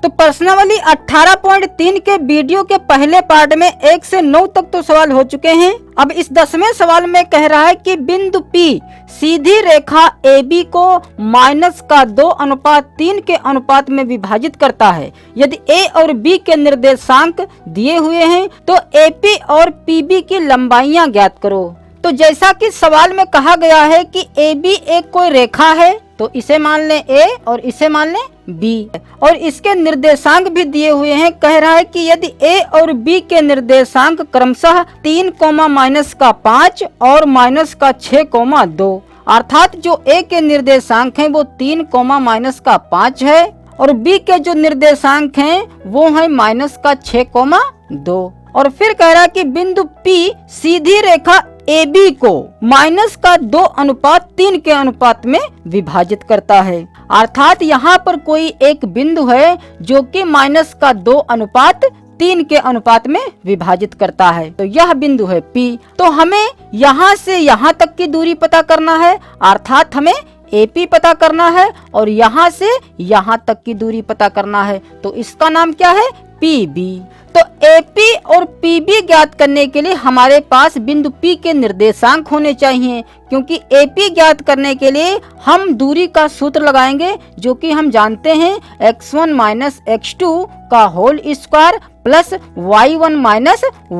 तो प्रश्नावली 18.3 के वीडियो के पहले पार्ट में 1 से 9 तक तो सवाल हो चुके हैं। अब इस 10वें सवाल में कह रहा है कि बिंदु P सीधी रेखा AB को -2:3 के अनुपात में विभाजित करता है। यदि A और B के निर्देशांक दिए हुए हैं तो AP और PB की लंबाइयां ज्ञात करो। तो जैसा कि सवाल में कहा गया है कि AB एक कोई रेखा है, तो इसे मान लें A और इसे मान लें B, और इसके निर्देशांक भी दिए हुए हैं। कह रहा है कि यदि A और B के निर्देशांक क्रमशः 3, -5 और -6,2, अर्थात जो A के निर्देशांक हैं वो 3, -5 है और B के जो निर्देशांक हैं वो है -6,2। और फिर कह रहा है कि बिंदु P सीधी रेखा AB को -2:3 के अनुपात में विभाजित करता है। अर्थात यहाँ पर कोई एक बिंदु है जो कि -2:3 के अनुपात में विभाजित करता है, तो यह बिंदु है P। तो हमें यहाँ से यहाँ तक की दूरी पता करना है, अर्थात हमें AP पता करना है और यहाँ से यहाँ तक की दूरी पता करना है, तो इसका नाम क्या है? PB। तो AP और PB ज्ञात करने के लिए हमारे पास बिंदु P के निर्देशांक होने चाहिए, क्योंकि AP ज्ञात करने के लिए हम दूरी का सूत्र लगाएंगे, जो कि हम जानते हैं x1 - x2 का whole square plus y1 -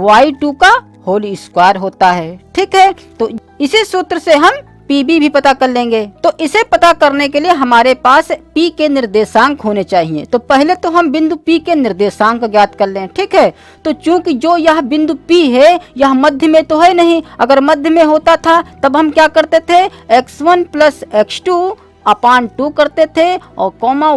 y2 का होल स्क्वायर होता है। ठीक है, तो इसी सूत्र से हम PB भी पता कर लेंगे। तो इसे पता करने के लिए हमारे पास P के निर्देशांक होने चाहिए। तो पहले तो हम बिंदु P के निर्देशांक ज्ञात कर लें। ठीक है, तो चूंकि जो यह बिंदु P है यह मध्य में तो है नहीं, अगर मध्य में होता था तब हम क्या करते थे? x1 + x2/2 करते थे और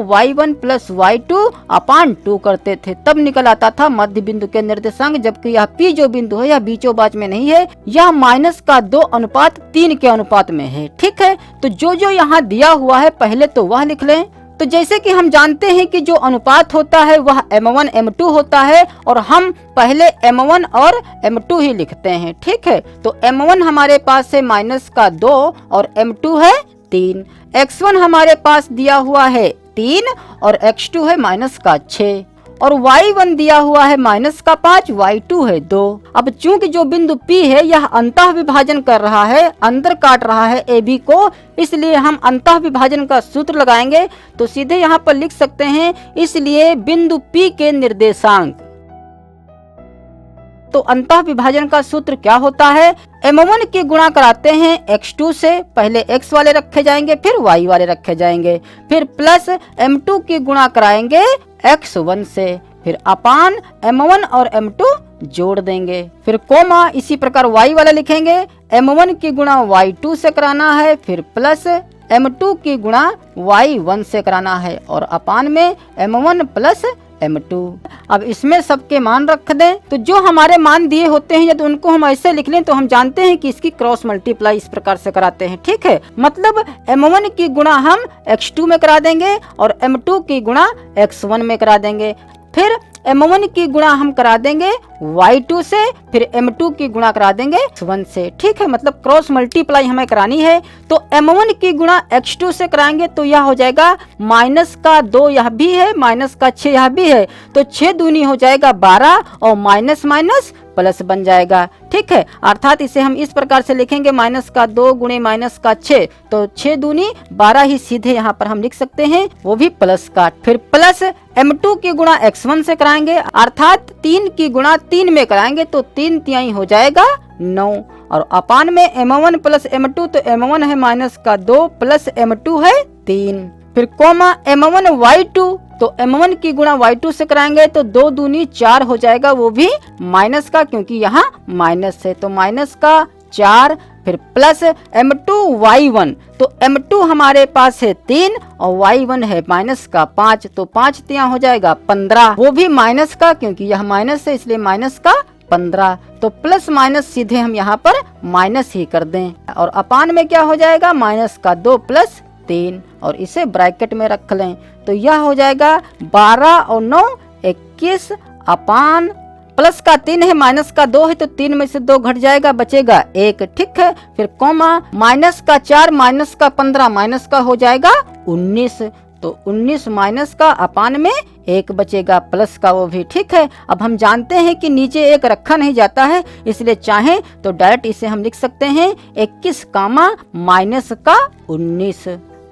y1 + y2/2 करते थे, तब निकल आता था मध्य बिंदु के निर्देशांक। जबकि यह P जो बिंदु है यह बीचों बाच में नहीं है, यह -2:3 के अनुपात में है। ठीक है, तो जो जो यहाँ दिया हुआ है पहले तो वह लिख लें। तो जैसे कि हम जानते हैं कि जो अनुपात होता है वह m1 m2 होता है और हम पहले m1 और m2 ही लिखते हैं। ठीक है, तो m1 हमारे पास है -2 और m2 है 3। x1 हमारे पास दिया हुआ है 3 और x2 है -6 और y1 दिया हुआ है -5, y2 है 2। अब चूंकि जो बिंदु P है यह अंतः विभाजन कर रहा है, अंदर काट रहा है AB को, इसलिए हम अंतः विभाजन का सूत्र लगाएंगे। तो सीधे यहाँ पर लिख सकते हैं, इसलिए बिंदु P के निर्देशांक। तो अंतः विभाजन का सूत्र क्या होता है? m1 की गुणा कराते हैं x2 से, पहले x वाले रखे जाएंगे फिर y वाले रखे जाएंगे, फिर प्लस m2 की गुणा कराएंगे x1 से, फिर अपान m1 और m2 जोड़ देंगे, फिर कोमा इसी प्रकार y वाला लिखेंगे। m1 की गुणा y2 से कराना है, फिर प्लस m2 की गुणा y1 से कराना है और अपान में m1 + m2। अब इसमें सबके मान रख दें। तो जो हमारे मान दिए होते हैं यदि उनको हम ऐसे लिख लें तो हम जानते हैं कि इसकी क्रॉस मल्टीप्लाई इस प्रकार से कराते हैं। ठीक है, मतलब m1 की गुणा हम x2 में करा देंगे और m2 की गुणा x1 में करा देंगे, फिर m1 की गुणा हम करा देंगे y2 से, फिर m2 की गुणा करा देंगे x1 से। ठीक है, मतलब क्रॉस मल्टीप्लाई हमें करानी है। तो m1 की गुणा x2 से कराएंगे तो यह हो जाएगा -2 यह भी है, -6 यह भी है, तो 6 दूनी हो जाएगा 12 और माइनस माइनस प्लस बन जाएगा। ठीक है, अर्थात इसे हम इस प्रकार से लिखेंगे -2 गुणे -6, तो 6 दूनी 12 ही सीधे यहाँ पर हम लिख सकते हैं, वो भी प्लस का। फिर प्लस m2 की गुणा x1 से कराएंगे, अर्थात 3 की गुणा 3 में कराएंगे तो 3 तिहाई हो जाएगा 9 और अपान में m1 + m2, तो m1 है -2 प्लस m2 है 3, फिर कोमा m1 y2, तो m1 की गुणा y2 से कराएंगे तो 2 दूनी 4 हो जाएगा, वो भी माइनस का, क्योंकि यहाँ माइनस है तो -4, फिर प्लस m2 y1, तो m2 हमारे पास है 3 और y1 है -5, तो 5 तिहाई हो जाएगा 15, वो भी माइनस का, क्योंकि यह माइनस है इसलिए -15, तो प्लस माइनस सीधे हम यहाँ पर माइनस ही कर दें और अपान में क्या हो जाएगा -2 + 3 और इसे ब्रैकेट में रख लें, तो यह हो जाएगा 12 और 9 21 अपान प्लस का 3 है -2 है तो 3 में से 2 घट जाएगा, बचेगा 1। ठीक है, फिर कोमा -4 -15 माइनस का हो जाएगा 19, तो 19 माइनस का अपान में एक बचेगा प्लस का वो भी। ठीक है, अब हम जानते हैं कि नीचे एक रखा नहीं जाता है, इसलिए चाहे तो डायरेक्ट इसे हम लिख सकते हैं 21 कामा माइनस का 19।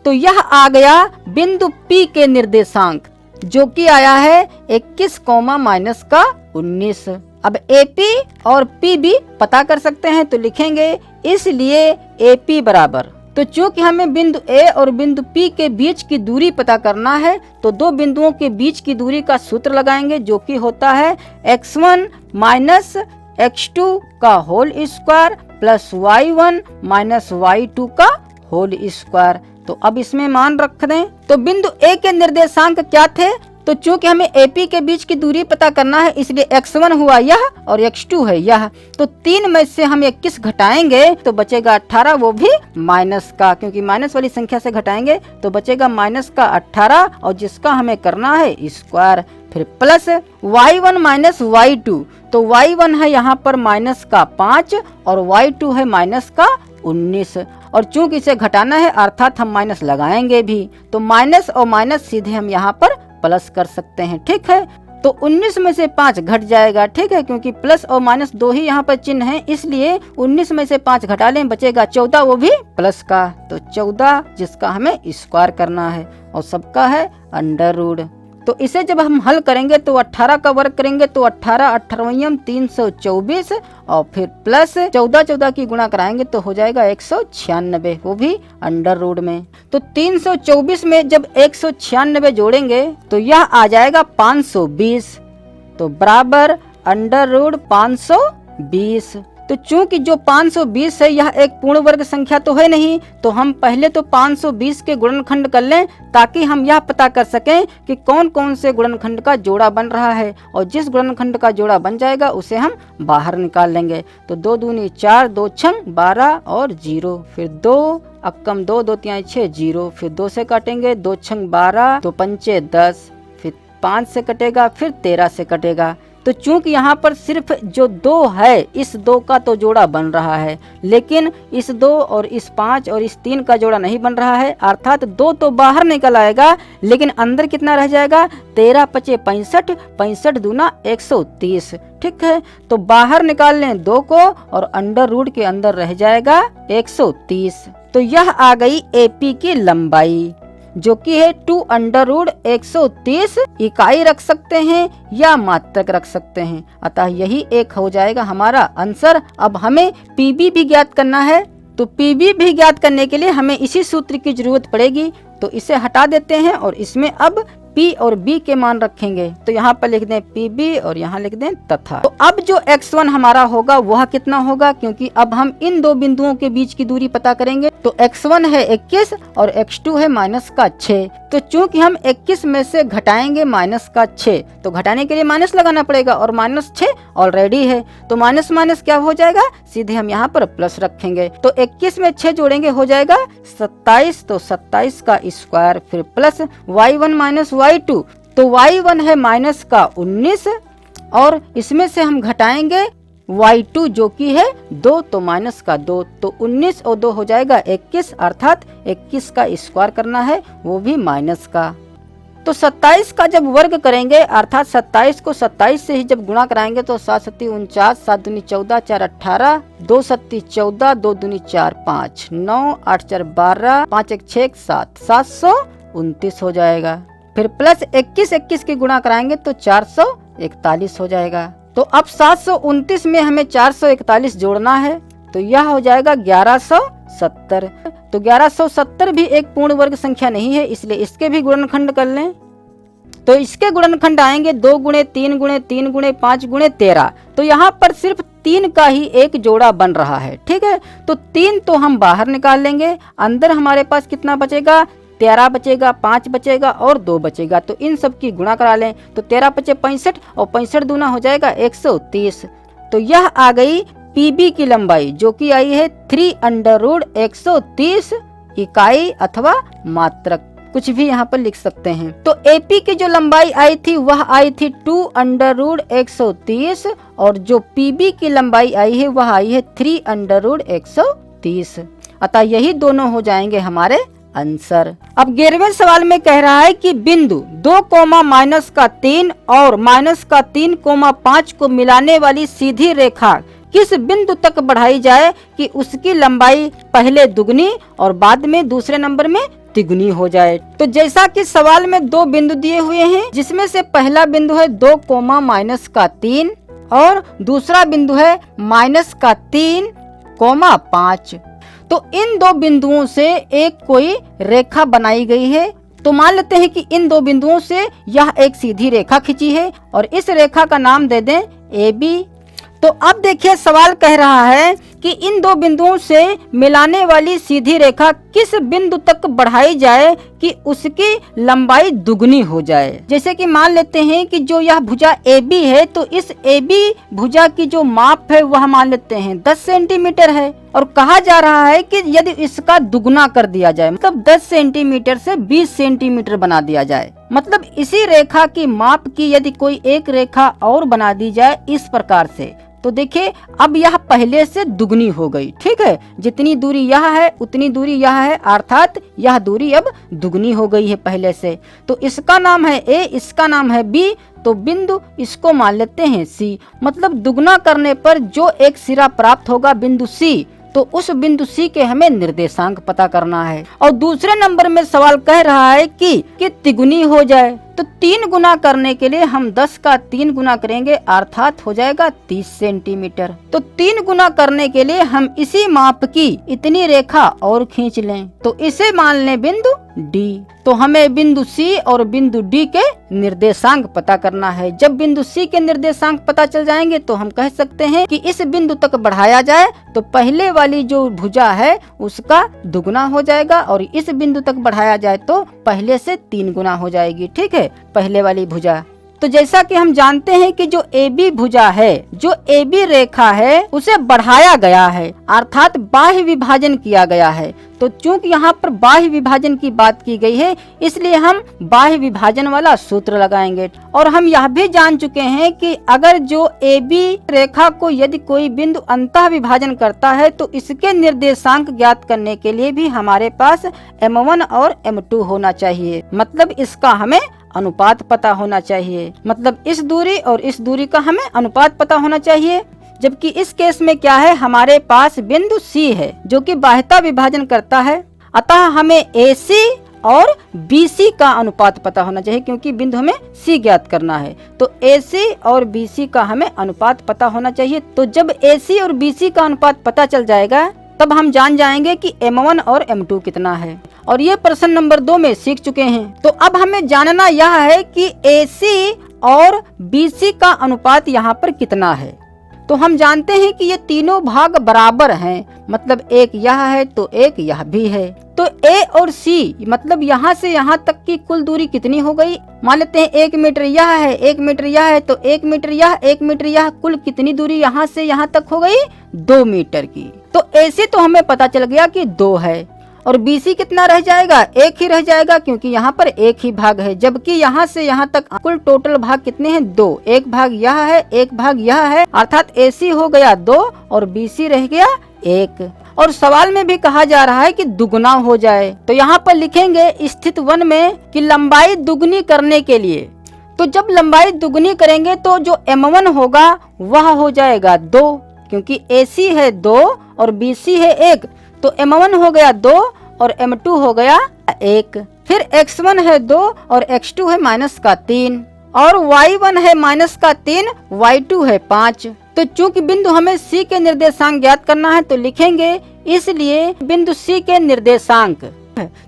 तो यह आ गया बिंदु P के निर्देशांक, जो कि आया है 21 कोमा माइनस का 19। अब AP और PB पता कर सकते हैं, तो लिखेंगे इसलिए AP बराबर, तो चूंकि हमें बिंदु A और बिंदु P के बीच की दूरी पता करना है, तो दो बिंदुओं के बीच की दूरी का सूत्र लगाएंगे, जो कि होता है x1 माइनस x2 का whole square plus y1 minus y2 का होल स्क्वायर। तो अब इसमें मान रख दें। तो बिंदु A के निर्देशांक क्या थे, तो चूंकि हमें AP के बीच की दूरी पता करना है, इसलिए x1 हुआ यह और x2 है यह। तो 3 में से हम 21 घटाएंगे तो बचेगा 18, वो भी माइनस का, क्योंकि माइनस वाली संख्या से घटाएंगे तो बचेगा माइनस का 18, और जिसका हमें करना है स्क्वायर। फिर प्लस y1 माइनस y2, तो y1 है यहाँ पर माइनस का 5 और y2 है माइनस का 19, और चूंकि इसे घटाना है अर्थात हम माइनस लगाएंगे भी, तो माइनस और माइनस सीधे हम यहाँ पर प्लस कर सकते हैं। ठीक है, तो 19 में से 5 घट जाएगा। ठीक है, क्योंकि प्लस और माइनस दो ही यहाँ पर चिन्ह है, इसलिए 19 में से 5 घटा लें, बचेगा 14, वो भी प्लस का। तो 14 जिसका हमें स्क्वायर करना है और सबका है अंडर रूट। तो इसे जब हम हल करेंगे तो 18 का वर्ग करेंगे तो 18 18 324, और फिर प्लस 14 14 की गुणा कराएंगे तो हो जाएगा 196, वो भी अंडर रूट में। तो 324 में जब 196 जोड़ेंगे तो यह आ जाएगा 520, तो बराबर अंडर रूट 520। तो चूंकि जो 520 है यह एक पूर्ण वर्ग संख्या तो है नहीं, तो हम पहले तो 520 के गुणनखंड कर लें, ताकि हम यह पता कर सकें कि कौन कौन से गुणनखंड का जोड़ा बन रहा है, और जिस गुणनखंड का जोड़ा बन जाएगा उसे हम बाहर निकाल लेंगे। तो 2 दूनी 4, 2 छंग 12 और 0, फिर 2 अक्कम 2 2 तिहाई 6 0, फिर 2 से काटेंगे 2 छंग 12, 2 पंचे 10, फिर 5 से कटेगा, फिर 13 से कटेगा। तो चूंकि यहाँ पर सिर्फ जो 2 है, इस 2 का तो जोड़ा बन रहा है, लेकिन इस 2 और इस 5 और इस 3 का जोड़ा नहीं बन रहा है, अर्थात 2 तो बाहर निकल आएगा, लेकिन अंदर कितना रह जाएगा, 13 पचे 65, 65 दूना 130। ठीक है, तो बाहर निकाल लें 2 को और अंडर रूट के अंदर रह जाएगा 130। तो यह आ गई AP की लंबाई, जो कि है 2 अंडर रूट 130 इकाई रख सकते हैं या मात्रक रख सकते हैं। अतः यही एक हो जाएगा हमारा आंसर। अब हमें PB भी ज्ञात करना है, तो PB भी ज्ञात करने के लिए हमें इसी सूत्र की जरूरत पड़ेगी। तो इसे हटा देते हैं और इसमें अब P और B के मान रखेंगे। तो यहाँ पर लिख दें PB और यहाँ लिख दें तथा। तो अब जो x1 हमारा होगा वह कितना होगा, क्योंकि अब हम इन दो बिंदुओं के बीच की दूरी पता करेंगे। तो x1 है 21 और x2 है माइनस का 6। तो चूंकि हम 21 में से घटाएंगे माइनस का 6, तो घटाने के लिए माइनस लगाना पड़ेगा, और माइनस 6 ऑलरेडी है, तो माइनस माइनस क्या हो जाएगा, सीधे हम यहाँ पर प्लस रखेंगे। तो 21 में 6 जोड़ेंगे हो जाएगा 27, तो 27 का स्क्वायर, फिर प्लस y1 माइनस y2, तो y1 है माइनस का 19, और इसमें से हम घटाएंगे y2 जो कि है 2, तो माइनस का 2, तो 19 और 2 हो जाएगा 21, अर्थात 21 का स्क्वायर करना है, वो भी माइनस का। तो 27 का जब वर्ग करेंगे, अर्थात 27 को 27 से ही जब गुणा कराएंगे, तो 7 सत्ती 49, 7 दूनी 14, 4 18, 2 सत्ती 14, 2 दूनी 4 5, 9 8 4 12, 5 1 6 7, 729 हो जाएगा। फिर प्लस 21 की गुणा कराएंगे तो 441 हो जाएगा। तो अब 729 में हमें 441 जोड़ना है, तो यह हो जाएगा 1170। तो 1170 भी एक पूर्ण वर्ग संख्या नहीं है, इसलिए इसके भी गुणनखंड कर लें। तो इसके गुणनखंड आएंगे 2 गुणे 3 गुणे 3 गुणे 5 गुणे 13। तो यहाँ पर सिर्फ 3 का ही एक जोड़ा बन रहा है। ठीक है, तो 3 तो हम बाहर निकाल लेंगे, अंदर हमारे पास कितना बचेगा, 13 बचेगा, 5 बचेगा और 2 बचेगा। तो इन सब की गुणा करा लें, तो 13 पचे 65 और 65 दूना हो जाएगा 130। तो यह आ गई PB की लंबाई, जो कि आई है 3 अंडर रूट 130 इकाई अथवा मात्रक, कुछ भी यहाँ पर लिख सकते हैं। तो AP की जो लंबाई आई थी वह आई थी 2 अंडर रूट 130, और जो PB की लंबाई आई है वह आई है 3 अंडर रूट 130। अतः यही दोनों हो जाएंगे हमारे आंसर। अब 11वें सवाल में कह रहा है कि बिंदु 2 कोमा -3 और -3,5 को मिलाने वाली सीधी रेखा किस बिंदु तक बढ़ाई जाए कि उसकी लंबाई पहले दुगनी और बाद में दूसरे नंबर में तिगुनी हो जाए। तो जैसा कि सवाल में 2 बिंदु दिए हुए हैं, जिसमें से पहला बिंदु है 2 कोमा -3 और दूसरा बिंदु है -3,5। तो इन 2 बिंदुओं से एक कोई रेखा बनाई गई है। तो मान लेते हैं कि इन 2 बिंदुओं से यह एक सीधी रेखा खींची है और इस रेखा का नाम दे दें AB। तो अब देखिए सवाल कह रहा है कि इन 2 बिंदुओं से मिलाने वाली सीधी रेखा किस बिंदु तक बढ़ाई जाए कि उसकी लंबाई दुगनी हो जाए। जैसे कि मान लेते हैं कि जो यह भुजा AB है, तो इस AB भुजा की जो माप है वह मान लेते हैं 10 सेंटीमीटर है और कहा जा रहा है कि यदि इसका दुगना कर दिया जाए, मतलब 10 सेंटीमीटर से 20 सेंटीमीटर बना दिया जाए, मतलब इसी रेखा की माप की यदि कोई एक रेखा और बना दी जाए इस प्रकार से, तो देखिए अब यह पहले से दुगनी हो गई। ठीक है, जितनी दूरी यह है उतनी दूरी यह है, अर्थात यह दूरी अब दुगनी हो गई है पहले से। तो इसका नाम है A, इसका नाम है B। तो बिंदु इसको मान लेते हैं C। मतलब दुगना करने पर जो एक सिरा प्राप्त होगा बिंदु C, तो उस बिंदु C के हमें निर्देशांक पता करना है। और दूसरे नंबर में सवाल कह रहा है कि तिगुनी हो जाए। तो 3 गुना करने के लिए हम 10 का 3 गुना करेंगे, अर्थात हो जाएगा 30 सेंटीमीटर। तो 3 गुना करने के लिए हम इसी माप की इतनी रेखा और खींच लें, तो इसे मान लें बिंदु D। तो हमें बिंदु C और बिंदु D के निर्देशांक पता करना है। जब बिंदु C के निर्देशांक पता चल जाएंगे तो हम कह सकते हैं कि इस बिंदु तक बढ़ाया जाए तो पहले वाली जो भुजा है उसका दुगना हो जाएगा और इस बिंदु तक बढ़ाया जाए तो पहले से 3 गुना हो जाएगी। ठीक है, पहले वाली भुजा। तो जैसा कि हम जानते हैं कि जो AB भुजा है, जो AB रेखा है, उसे बढ़ाया गया है, अर्थात बाह्य विभाजन किया गया है। तो चूंकि यहाँ पर बाह्य विभाजन की बात की गई है, इसलिए हम बाह्य विभाजन वाला सूत्र लगाएंगे। और हम यह भी जान चुके हैं कि अगर जो AB रेखा को यदि कोई बिंदु अंतः विभाजन करता है तो इसके निर्देशांक ज्ञात करने के लिए भी हमारे पास M1 और M2 होना चाहिए। मतलब इसका हमें अनुपात पता होना चाहिए, मतलब इस दूरी और इस दूरी का हमें अनुपात पता होना चाहिए। जबकि इस केस में क्या है, हमारे पास बिंदु C है जो कि बाह्यता विभाजन करता है, अतः हमें AC और BC का अनुपात पता होना चाहिए, क्योंकि बिंदु हमें C ज्ञात करना है। तो AC और BC का हमें अनुपात पता होना चाहिए। तो जब AC और BC का अनुपात पता चल जाएगा तब हम जान जाएंगे कि M1 और M2 कितना है। और ये प्रश्न नंबर 2 में सीख चुके हैं। तो अब हमें जानना यह है कि AC और BC का अनुपात यहाँ पर कितना है। तो हम जानते हैं कि ये तीनों भाग बराबर हैं, मतलब एक यह है तो एक यह भी है। तो A और C मतलब यहाँ से यहाँ तक की कुल दूरी कितनी हो गई, मान लेते हैं 1 मीटर यह है, 1 मीटर यह है, तो 1 मीटर यह, 1 मीटर यह, कुल कितनी दूरी यहाँ से यहाँ तक हो गई 2 मीटर की। तो AC तो हमें पता चल गया कि 2 है और BC कितना रह जाएगा, 1 ही रह जाएगा, क्योंकि यहाँ पर 1 ही भाग है। जबकि यहाँ से यहाँ तक कुल टोटल भाग कितने हैं 2, 1 भाग यह है, 1 भाग यह है, अर्थात AC हो गया 2 और BC रह गया 1। और सवाल में भी कहा जा रहा है कि दुगना हो जाए। तो यहाँ पर लिखेंगे स्थित 1 में कि लंबाई दुगनी करने के लिए। तो जब लंबाई दुगनी करेंगे तो जो M1 होगा वह हो जाएगा 2, क्योंकि AC है 2 और BC है 1, तो M1 हो गया 2 और M2 हो गया 1। फिर X1 है 2 और X2 है -3 और Y1 है -3, Y2 है 5। तो चूंकि बिंदु हमें C के निर्देशांक ज्ञात करना है तो लिखेंगे इसलिए बिंदु C के निर्देशांक।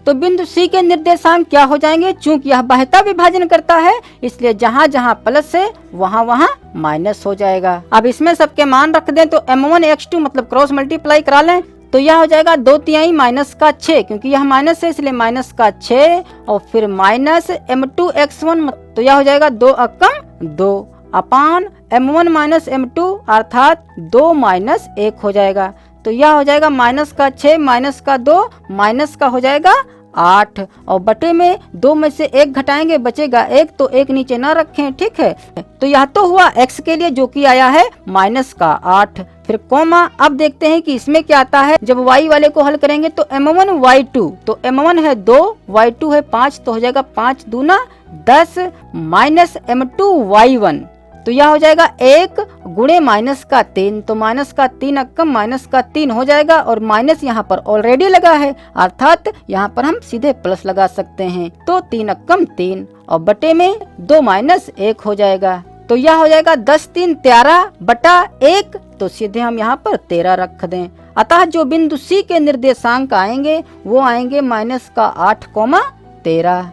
तो बिंदु C के निर्देशांक क्या हो जाएंगे, चूंकि यह बाह्यता विभाजन करता है इसलिए जहाँ जहाँ प्लस है वहाँ वहाँ माइनस हो जाएगा। अब इसमें सबके मान रख दें तो M1 X2 मतलब क्रॉस मल्टीप्लाई करा लें तो यह हो जाएगा 2/3 -6, क्योंकि यह माइनस है इसलिए -6 और फिर माइनस M2 X1, तो यह हो जाएगा 2 अकम 2 अपान M1 - M2 अर्थात 2 - 1 हो जाएगा। तो यह हो जाएगा -6 - 2 माइनस का हो जाएगा 8 और बटे में 2 में से 1 घटाएंगे बचेगा 1, तो 1 नीचे ना रखें, ठीक है। तो यह तो हुआ x के लिए जो कि आया है -8। फिर कोमा, अब देखते हैं कि इसमें क्या आता है। जब y वाले को हल करेंगे तो m1 y2, तो m1 है 2, y2 है 5, तो हो जाएगा 5 दूना 10 माइनस m2 y1, तो यह हो जाएगा 1 गुणे माइनस का 3, तो माइनस का 3 अक्कम माइनस का 3 हो जाएगा और माइनस यहाँ पर ऑलरेडी लगा है, अर्थात यहाँ पर हम सीधे प्लस लगा सकते हैं। तो 3 अक्कम 3 और बटे में 2 माइनस 1 हो जाएगा, तो यह हो जाएगा 10 3 13 बटा 1, तो सीधे हम यहाँ पर 13 रख दें। अतः जो बिंदु C के निर्देशांक आएंगे वो आएंगे -8,13।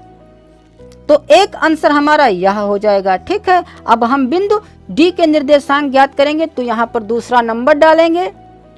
तो एक आंसर हमारा यह हो जाएगा, ठीक है। अब हम बिंदु D के निर्देशांक ज्ञात करेंगे, तो यहाँ पर दूसरा नंबर डालेंगे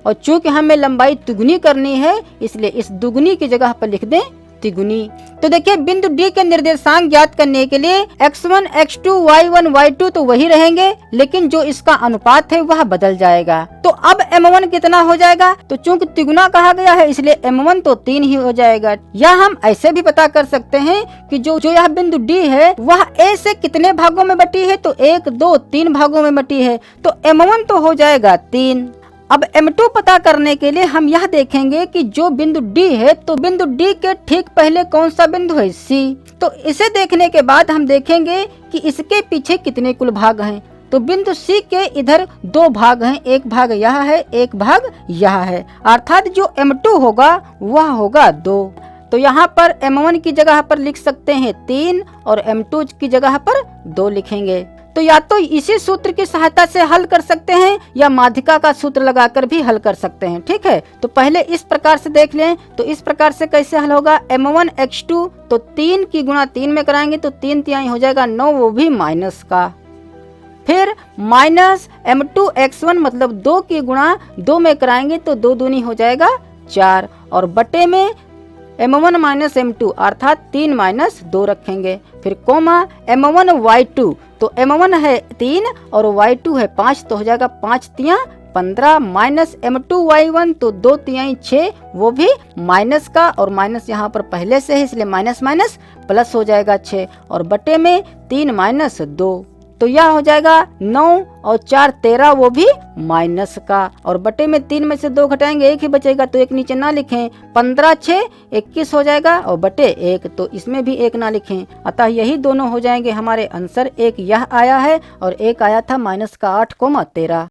और चूंकि हमें लंबाई दुगुनी करनी है इसलिए इस दुगुनी की जगह पर लिख दें तिगुनी। तो देखिए बिंदु D के निर्देशांक ज्ञात करने के लिए x1 x2 y1 y2 तो वही रहेंगे, लेकिन जो इसका अनुपात है वह बदल जाएगा। तो अब m1 कितना हो जाएगा, तो चूंकि तिगुना कहा गया है इसलिए m1 तो 3 ही हो जाएगा। या हम ऐसे भी पता कर सकते हैं कि जो यह बिंदु D है वह A से कितने भागों में बटी है, तो 1 2 3 भागों में बटी है, तो m1 तो हो जाएगा 3। अब m2 पता करने के लिए हम यह देखेंगे कि जो बिंदु D है तो बिंदु D के ठीक पहले कौन सा बिंदु है C, तो इसे देखने के बाद हम देखेंगे कि इसके पीछे कितने कुल भाग हैं। तो बिंदु C के इधर 2 भाग हैं, एक भाग यह है एक भाग यह है, अर्थात जो m2 होगा वह होगा 2। तो यहाँ पर m1 की जगह पर लिख सकते हैं 3 और m2 की जगह पर 2 लिखेंगे। तो या तो इसी सूत्र की सहायता से हल कर सकते हैं या माध्यिका का सूत्र लगाकर भी हल कर सकते हैं, ठीक है। तो पहले इस प्रकार से देख लें, तो इस प्रकार से कैसे हल होगा, m1 x2 तो 3 की गुणा 3 में कराएंगे तो 3 तिहाई हो जाएगा 9, वो भी माइनस का। फिर माइनस m2 x1 मतलब 2 की गुणा 2 में कराएंगे तो 2 दूनी हो जाएगा 4 और बटे में m1 माइनस m2 अर्थात 3 माइनस 2 रखेंगे। फिर कोमा m1 y2, तो m1 है 3 और y2 है 5, तो हो जाएगा 5 तिया 15 माइनस m2 y1 तो 2 तिहाई 6, वो भी माइनस का और माइनस यहाँ पर पहले से है इसलिए माइनस माइनस प्लस हो जाएगा 6 और बटे में 3 माइनस 2, तो यह हो जाएगा 9 और 4 13, वो भी माइनस का और बटे में 3 में से 2 घटाएंगे 1 ही बचेगा, तो 1 नीचे ना लिखें। 15 6 21 हो जाएगा और बटे 1, तो इसमें भी 1 ना लिखें। अतः यही दोनों हो जाएंगे हमारे आंसर। एक यह आया है और एक आया था -8,13।